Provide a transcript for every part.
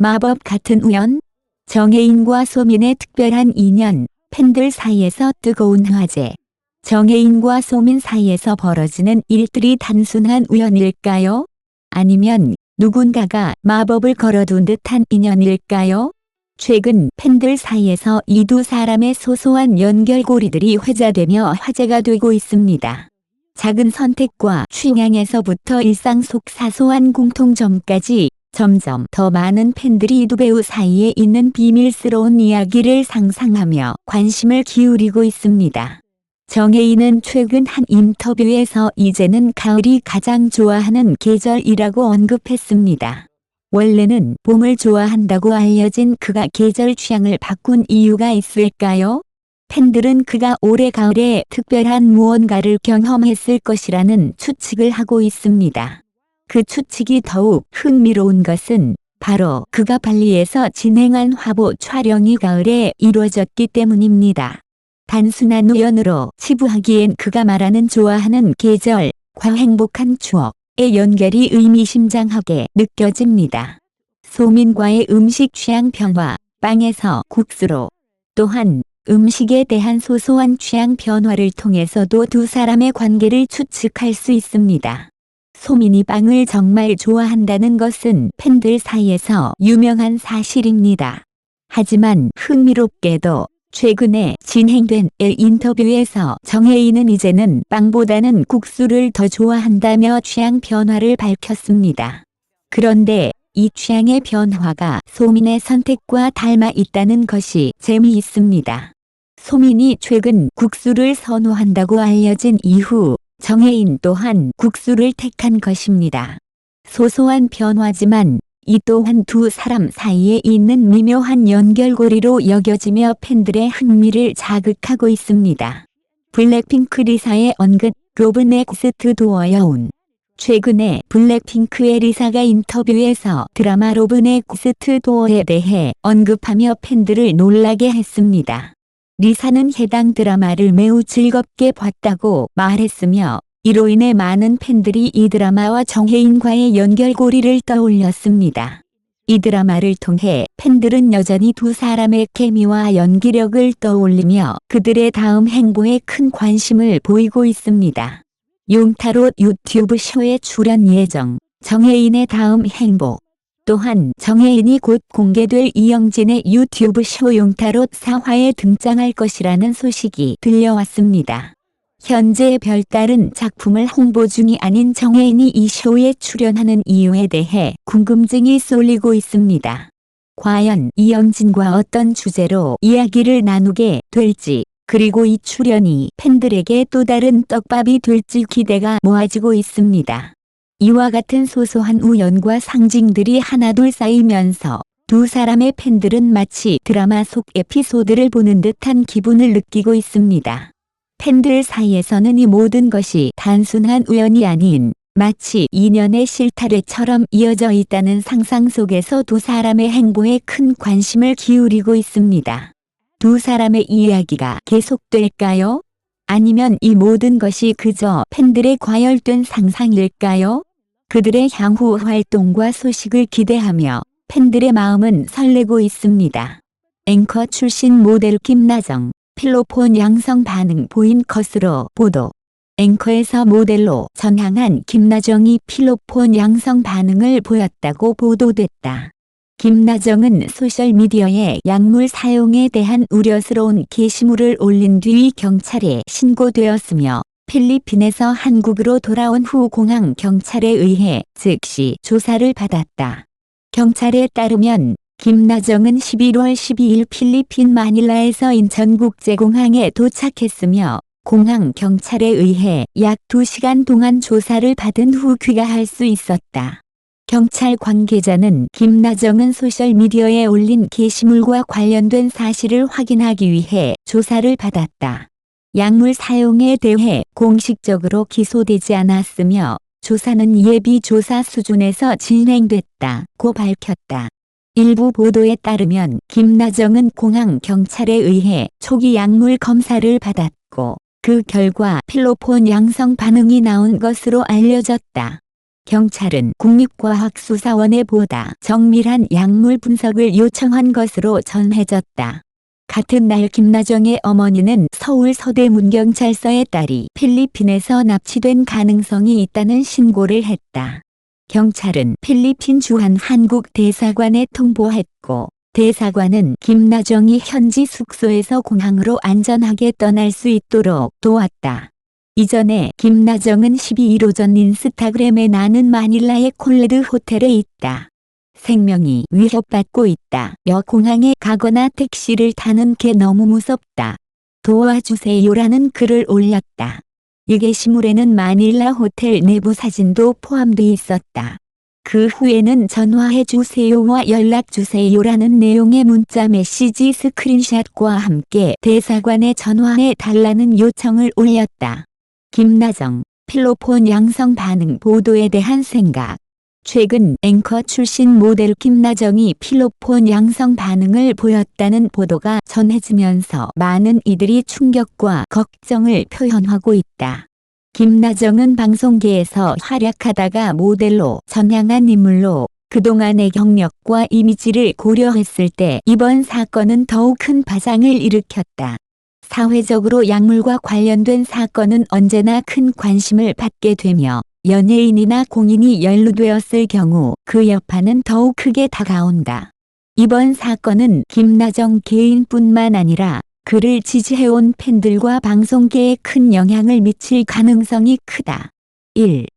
마법 같은 우연? 정혜인과 소민의 특별한 인연, 팬들 사이에서 뜨거운 화제. 정혜인과 소민 사이에서 벌어지는 일들이 단순한 우연일까요? 아니면 누군가가 마법을 걸어둔 듯한 인연일까요? 최근 팬들 사이에서 이 두 사람의 소소한 연결고리들이 회자되며 화제가 되고 있습니다. 작은 선택과 취향에서부터 일상 속 사소한 공통점까지 점점 더 많은 팬들이 이 두 배우 사이에 있는 비밀스러운 이야기를 상상하며 관심을 기울이고 있습니다. 정혜인은 최근 한 인터뷰에서 이제는 가을이 가장 좋아하는 계절이라고 언급했습니다. 원래는 봄을 좋아한다고 알려진 그가 계절 취향을 바꾼 이유가 있을까요? 팬들은 그가 올해 가을에 특별한 무언가를 경험했을 것이라는 추측을 하고 있습니다. 그 추측이 더욱 흥미로운 것은 바로 그가 발리에서 진행한 화보 촬영이 가을에 이루어졌기 때문입니다. 단순한 우연으로 치부하기엔 그가 말하는 좋아하는 계절과 행복한 추억의 연결이 의미심장하게 느껴집니다. 소민과의 음식 취향 변화, 빵에서 국수로. 또한 음식에 대한 소소한 취향 변화를 통해서도 두 사람의 관계를 추측할 수 있습니다. 소민이 빵을 정말 좋아한다는 것은 팬들 사이에서 유명한 사실입니다. 하지만 흥미롭게도 최근에 진행된 인터뷰에서 정혜인은 이제는 빵보다는 국수를 더 좋아한다며 취향 변화를 밝혔습니다. 그런데 이 취향의 변화가 소민의 선택과 닮아 있다는 것이 재미있습니다. 소민이 최근 국수를 선호한다고 알려진 이후 정혜인 또한 국수를 택한 것입니다. 소소한 변화지만 이 또한 두 사람 사이에 있는 미묘한 연결고리로 여겨지며 팬들의 흥미를 자극하고 있습니다. 블랙핑크 리사의 언급, 로브 넥스트 도어 여운. 최근에 블랙핑크의 리사가 인터뷰에서 드라마 로브 넥스트 도어에 대해 언급하며 팬들을 놀라게 했습니다. 리사는 해당 드라마를 매우 즐겁게 봤다고 말했으며 이로 인해 많은 팬들이 이 드라마와 정혜인과의 연결고리를 떠올렸습니다. 이 드라마를 통해 팬들은 여전히 두 사람의 케미와 연기력을 떠올리며 그들의 다음 행보에 큰 관심을 보이고 있습니다. 용타롯 유튜브 쇼에 출연 예정, 정혜인의 다음 행보. 또한 정혜인이 곧 공개될 이영진의 유튜브 쇼 용타롯 4화에 등장할 것이라는 소식이 들려왔습니다. 현재 별다른 작품을 홍보 중이 아닌 정혜인이 이 쇼에 출연하는 이유에 대해 궁금증이 쏠리고 있습니다. 과연 이영진과 어떤 주제로 이야기를 나누게 될지, 그리고 이 출연이 팬들에게 또 다른 떡밥이 될지 기대가 모아지고 있습니다. 이와 같은 소소한 우연과 상징들이 하나둘 쌓이면서 두 사람의 팬들은 마치 드라마 속 에피소드를 보는 듯한 기분을 느끼고 있습니다. 팬들 사이에서는 이 모든 것이 단순한 우연이 아닌 마치 인연의 실타래처럼 이어져 있다는 상상 속에서 두 사람의 행보에 큰 관심을 기울이고 있습니다. 두 사람의 이야기가 계속될까요? 아니면 이 모든 것이 그저 팬들의 과열된 상상일까요? 그들의 향후 활동과 소식을 기대하며 팬들의 마음은 설레고 있습니다. 앵커 출신 모델 김나정, 필로폰 양성 반응 보인 것으로 보도. 앵커에서 모델로 전향한 김나정이 필로폰 양성 반응을 보였다고 보도됐다. 김나정은 소셜미디어에 약물 사용에 대한 우려스러운 게시물을 올린 뒤 경찰에 신고되었으며 필리핀에서 한국으로 돌아온 후 공항 경찰에 의해 즉시 조사를 받았다. 경찰에 따르면 김나정은 11월 12일 필리핀 마닐라에서 인천국제공항에 도착했으며 공항 경찰에 의해 약 2시간 동안 조사를 받은 후 귀가할 수 있었다. 경찰 관계자는 김나정은 소셜미디어에 올린 게시물과 관련된 사실을 확인하기 위해 조사를 받았다. 약물 사용에 대해 공식적으로 기소되지 않았으며 조사는 예비 조사 수준에서 진행됐다고 밝혔다. 일부 보도에 따르면 김나정은 공항 경찰에 의해 초기 약물 검사를 받았고 그 결과 필로폰 양성 반응이 나온 것으로 알려졌다. 경찰은 국립과학수사원에 보다 정밀한 약물 분석을 요청한 것으로 전해졌다. 같은 날 김나정의 어머니는 서울 서대문경찰서에 딸이 필리핀에서 납치된 가능성이 있다는 신고를 했다. 경찰은 필리핀 주한 한국 대사관에 통보했고 대사관은 김나정이 현지 숙소에서 공항으로 안전하게 떠날 수 있도록 도왔다. 이전에 김나정은 12일 오전 인스타그램에 나는 마닐라의 콜레드 호텔에 있다. 생명이 위협받고 있다. 공항에 가거나 택시를 타는 게 너무 무섭다. 도와주세요라는 글을 올렸다. 이 게시물에는 마닐라 호텔 내부 사진도 포함돼 있었다. 그 후에는 전화해주세요와 연락주세요라는 내용의 문자 메시지 스크린샷과 함께 대사관에 전화해 달라는 요청을 올렸다. 김나정, 필로폰 양성 반응 보도에 대한 생각. 최근 앵커 출신 모델 김나정이 필로폰 양성 반응을 보였다는 보도가 전해지면서 많은 이들이 충격과 걱정을 표현하고 있다. 김나정은 방송계에서 활약하다가 모델로 전향한 인물로 그동안의 경력과 이미지를 고려했을 때 이번 사건은 더욱 큰 파장을 일으켰다. 사회적으로 약물과 관련된 사건은 언제나 큰 관심을 받게 되며 연예인이나 공인이 연루되었을 경우 그 여파는 더욱 크게 다가온다. 이번 사건은 김나정 개인뿐만 아니라 그를 지지해온 팬들과 방송계에 큰 영향을 미칠 가능성이 크다. 1.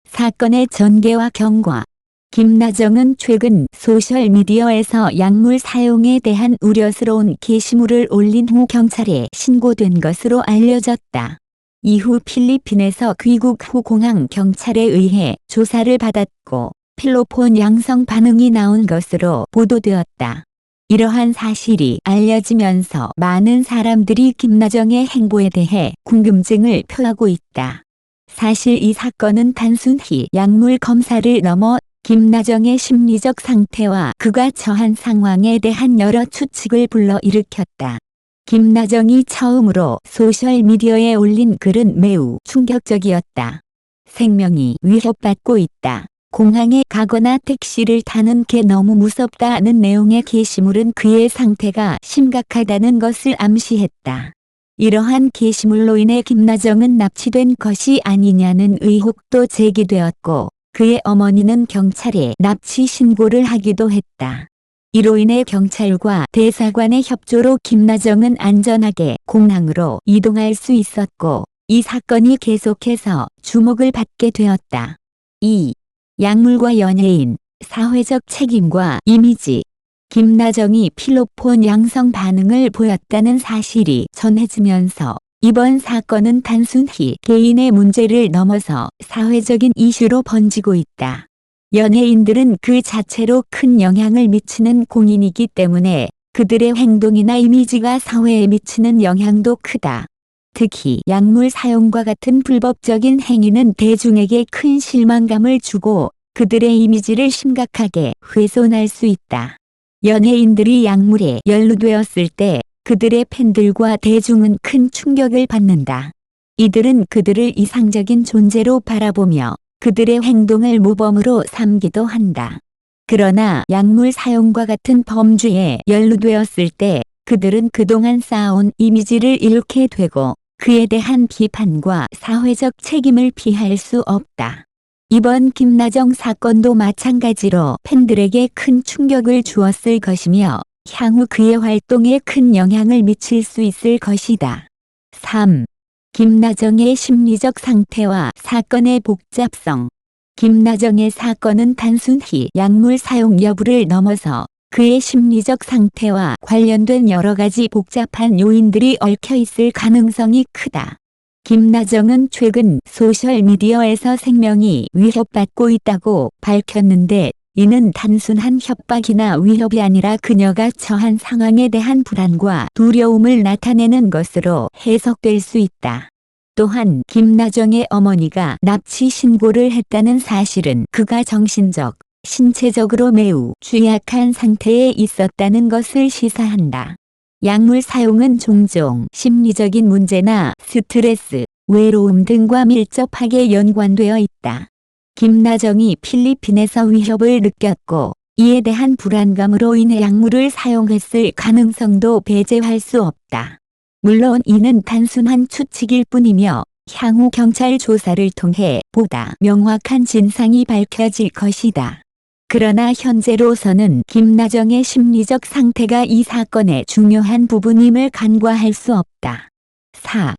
사건의 전개와 경과. 김나정은 최근 소셜미디어에서 약물 사용에 대한 우려스러운 게시물을 올린 후 경찰에 신고된 것으로 알려졌다. 이후 필리핀에서 귀국 후 공항 경찰에 의해 조사를 받았고 필로폰 양성 반응이 나온 것으로 보도되었다. 이러한 사실이 알려지면서 많은 사람들이 김나정의 행보에 대해 궁금증을 표하고 있다. 사실 이 사건은 단순히 약물 검사를 넘어 김나정의 심리적 상태와 그가 처한 상황에 대한 여러 추측을 불러일으켰다. 김나정이 처음으로 소셜미디어에 올린 글은 매우 충격적이었다. 생명이 위협받고 있다. 공항에 가거나 택시를 타는 게 너무 무섭다는 내용의 게시물은 그의 상태가 심각하다는 것을 암시했다. 이러한 게시물로 인해 김나정은 납치된 것이 아니냐는 의혹도 제기되었고 그의 어머니는 경찰에 납치 신고를 하기도 했다. 이로 인해 경찰과 대사관의 협조로 김나정은 안전하게 공항으로 이동할 수 있었고 이 사건이 계속해서 주목을 받게 되었다. 2. 약물과 연예인, 사회적 책임과 이미지. 김나정이 필로폰 양성 반응을 보였다는 사실이 전해지면서 이번 사건은 단순히 개인의 문제를 넘어서 사회적인 이슈로 번지고 있다. 연예인들은 그 자체로 큰 영향을 미치는 공인이기 때문에 그들의 행동이나 이미지가 사회에 미치는 영향도 크다. 특히 약물 사용과 같은 불법적인 행위는 대중에게 큰 실망감을 주고 그들의 이미지를 심각하게 훼손할 수 있다. 연예인들이 약물에 연루되었을 때 그들의 팬들과 대중은 큰 충격을 받는다. 이들은 그들을 이상적인 존재로 바라보며 그들의 행동을 모범으로 삼기도 한다. 그러나 약물 사용과 같은 범죄에 연루되었을 때 그들은 그동안 쌓아온 이미지를 잃게 되고 그에 대한 비판과 사회적 책임을 피할 수 없다. 이번 김나정 사건도 마찬가지로 팬들에게 큰 충격을 주었을 것이며 향후 그의 활동에 큰 영향을 미칠 수 있을 것이다. 3. 김나정의 심리적 상태와 사건의 복잡성. 김나정의 사건은 단순히 약물 사용 여부를 넘어서 그의 심리적 상태와 관련된 여러 가지 복잡한 요인들이 얽혀 있을 가능성이 크다. 김나정은 최근 소셜미디어에서 생명이 위협받고 있다고 밝혔는데 이는 단순한 협박이나 위협이 아니라 그녀가 처한 상황에 대한 불안과 두려움을 나타내는 것으로 해석될 수 있다. 또한 김나정의 어머니가 납치 신고를 했다는 사실은 그가 정신적, 신체적으로 매우 취약한 상태에 있었다는 것을 시사한다. 약물 사용은 종종 심리적인 문제나 스트레스, 외로움 등과 밀접하게 연관되어 있다. 김나정이 필리핀에서 위협을 느꼈고 이에 대한 불안감으로 인해 약물을 사용했을 가능성도 배제할 수 없다. 물론 이는 단순한 추측일 뿐이며 향후 경찰 조사를 통해 보다 명확한 진상이 밝혀질 것이다. 그러나 현재로서는 김나정의 심리적 상태가 이 사건의 중요한 부분임을 간과할 수 없다. 4.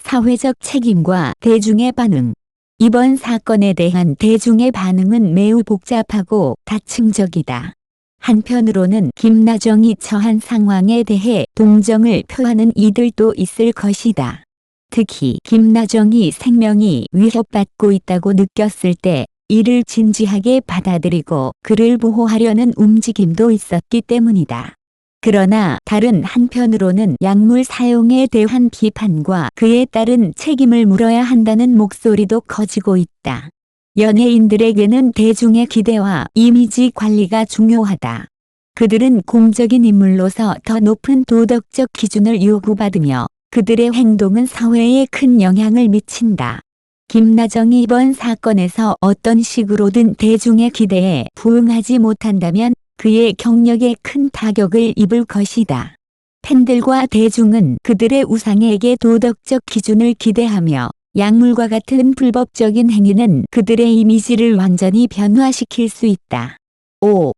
사회적 책임과 대중의 반응. 이번 사건에 대한 대중의 반응은 매우 복잡하고 다층적이다. 한편으로는 김나정이 처한 상황에 대해 동정을 표하는 이들도 있을 것이다. 특히 김나정이 생명이 위협받고 있다고 느꼈을 때 이를 진지하게 받아들이고 그를 보호하려는 움직임도 있었기 때문이다. 그러나 다른 한편으로는 약물 사용에 대한 비판과 그에 따른 책임을 물어야 한다는 목소리도 커지고 있다. 연예인들에게는 대중의 기대와 이미지 관리가 중요하다. 그들은 공적인 인물로서 더 높은 도덕적 기준을 요구받으며 그들의 행동은 사회에 큰 영향을 미친다. 김나정이 이번 사건에서 어떤 식으로든 대중의 기대에 부응하지 못한다면 그의 경력에 큰 타격을 입을 것이다. 팬들과 대중은 그들의 우상에게 도덕적 기준을 기대하며 약물과 같은 불법적인 행위는 그들의 이미지를 완전히 변화시킬 수 있다. 5.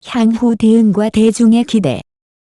향후 대응과 대중의 기대.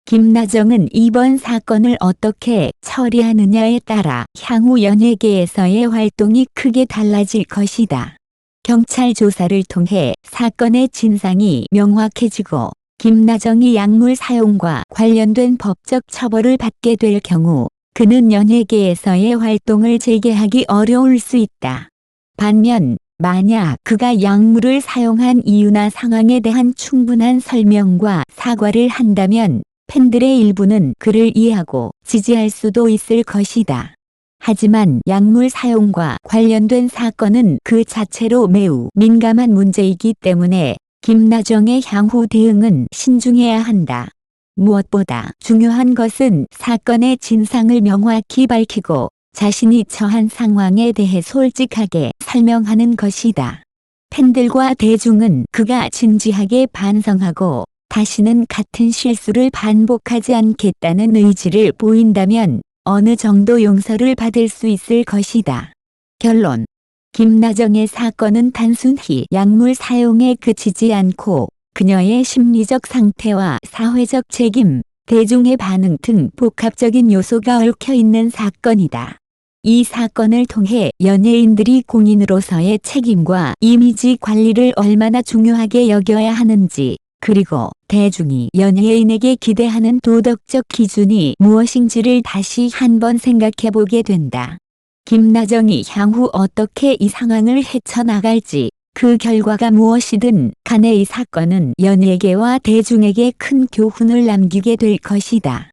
김나정은 이번 사건을 어떻게 처리하느냐에 따라 향후 연예계에서의 활동이 크게 달라질 것이다. 경찰 조사를 통해 사건의 진상이 명확해지고 김나정이 약물 사용과 관련된 법적 처벌을 받게 될 경우 그는 연예계에서의 활동을 재개하기 어려울 수 있다. 반면 만약 그가 약물을 사용한 이유나 상황에 대한 충분한 설명과 사과를 한다면 팬들의 일부는 그를 이해하고 지지할 수도 있을 것이다. 하지만 약물 사용과 관련된 사건은 그 자체로 매우 민감한 문제이기 때문에 김나정의 향후 대응은 신중해야 한다. 무엇보다 중요한 것은 사건의 진상을 명확히 밝히고 자신이 처한 상황에 대해 솔직하게 설명하는 것이다. 팬들과 대중은 그가 진지하게 반성하고 다시는 같은 실수를 반복하지 않겠다는 의지를 보인다면 어느 정도 용서를 받을 수 있을 것이다. 결론. 김나정의 사건은 단순히 약물 사용에 그치지 않고 그녀의 심리적 상태와 사회적 책임, 대중의 반응 등 복합적인 요소가 얽혀 있는 사건이다. 이 사건을 통해 연예인들이 공인으로서의 책임과 이미지 관리를 얼마나 중요하게 여겨야 하는지, 그리고 대중이 연예인에게 기대하는 도덕적 기준이 무엇인지를 다시 한번 생각해 보게 된다. 김나정이 향후 어떻게 이 상황을 헤쳐나갈지, 그 결과가 무엇이든 간에 이 사건은 연예계와 대중에게 큰 교훈을 남기게 될 것이다.